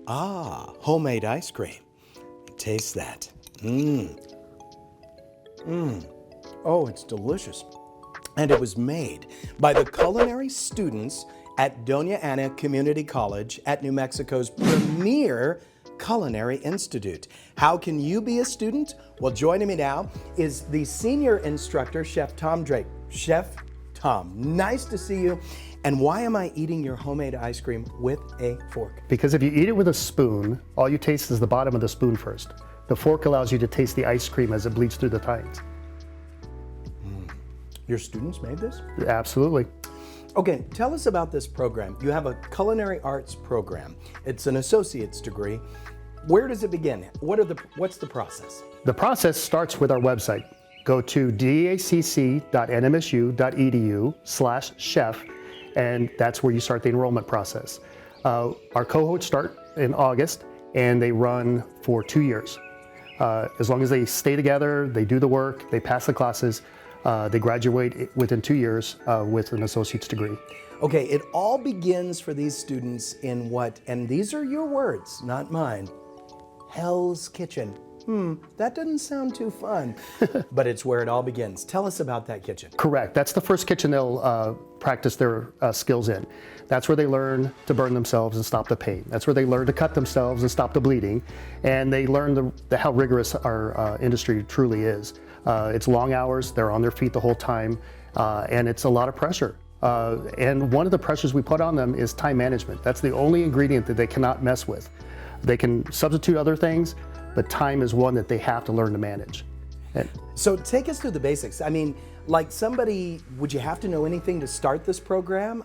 Ah, homemade ice cream. Taste that. Oh, it's delicious. And it was made by the culinary students at Doña Ana Community College at New Mexico's premier Culinary Institute. How can you be a student? Well, joining me now is the senior instructor, Chef Tom Drake. Chef Tom, nice to see you. And why am I eating your homemade ice cream with a fork? Because if you eat it with a spoon, all you taste is the bottom of the spoon first. The fork allows you to taste the ice cream as it bleeds through the tines. Your students made this? Absolutely. Okay, tell us about this program. You have a culinary arts program. It's an associate's degree. Where does it begin? What's the process? The process starts with our website. Go to dacc.nmsu.edu/chef, and that's where you start the enrollment process. Our cohorts start in August, and they run for 2 years. As long as they stay together, they do the work, they pass the classes, they graduate within 2 years with an associate's degree. Okay, it all begins for these students in what, and these are your words, not mine, Hell's Kitchen. That doesn't sound too fun, but it's where it all begins. Tell us about that kitchen. Correct. That's the first kitchen they'll practice their skills in. That's where they learn to burn themselves and stop the pain. That's where they learn to cut themselves and stop the bleeding. And they learn how rigorous our industry truly is. It's long hours, they're on their feet the whole time, and it's a lot of pressure. And one of the pressures we put on them is time management. That's the only ingredient that they cannot mess with. They can substitute other things, but time is one that they have to learn to manage. So take us through the basics. I mean, like somebody, would you have to know anything to start this program?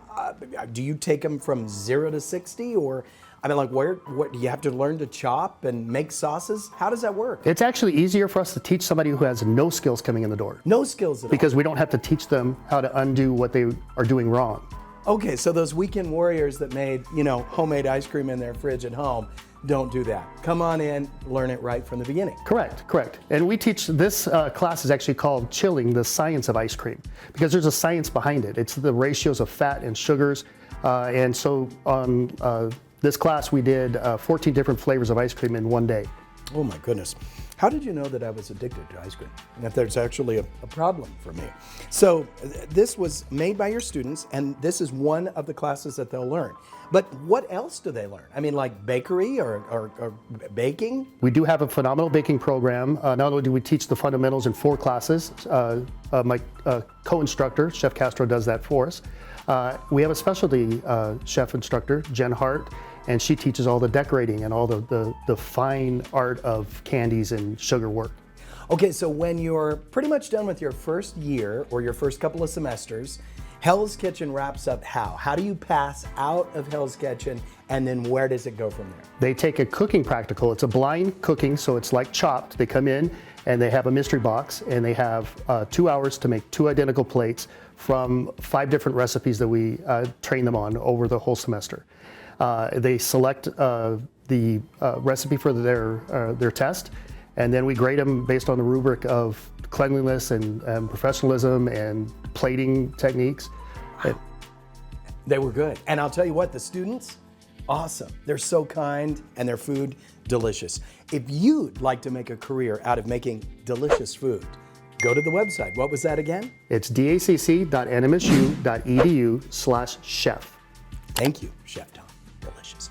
Do you take them from 0 to 60, or I mean, like what do you have to learn to chop and make sauces? How does that work? It's actually easier for us to teach somebody who has no skills coming in the door. No skills at all. Because we don't have to teach them how to undo what they are doing wrong. Okay, so those weekend warriors that made, homemade ice cream in their fridge at home, don't do that. Come on in, learn it right from the beginning. Correct. And we teach, this class is actually called Chilling, the Science of Ice Cream, because there's a science behind it. It's the ratios of fat and sugars. And so on this class, we did 14 different flavors of ice cream in one day. Oh my goodness. How did you know that I was addicted to ice cream? And if there's actually a problem for me. So this was made by your students, and this is one of the classes that they'll learn. But what else do they learn? I mean, like bakery or baking? We do have a phenomenal baking program. Not only do we teach the fundamentals in 4 classes, my co-instructor, Chef Castro, does that for us. We have a specialty chef instructor, Jen Hart, and she teaches all the decorating and all the fine art of candies and sugar work. Okay, so when you're pretty much done with your first year or your first couple of semesters, Hell's Kitchen wraps up how? How do you pass out of Hell's Kitchen, and then where does it go from there? They take a cooking practical. It's a blind cooking, so it's like Chopped. They come in and they have a mystery box, and they have 2 hours to make 2 identical plates from 5 different recipes that we train them on over the whole semester. They select the recipe for their test, and then we grade them based on the rubric of cleanliness and professionalism and plating techniques. Wow. They were good. And I'll tell you what, the students, awesome. They're so kind, and their food, delicious. If you'd like to make a career out of making delicious food, go to the website. What was that again? It's dacc.nmsu.edu/chef. Thank you, Chef Tom. Delicious.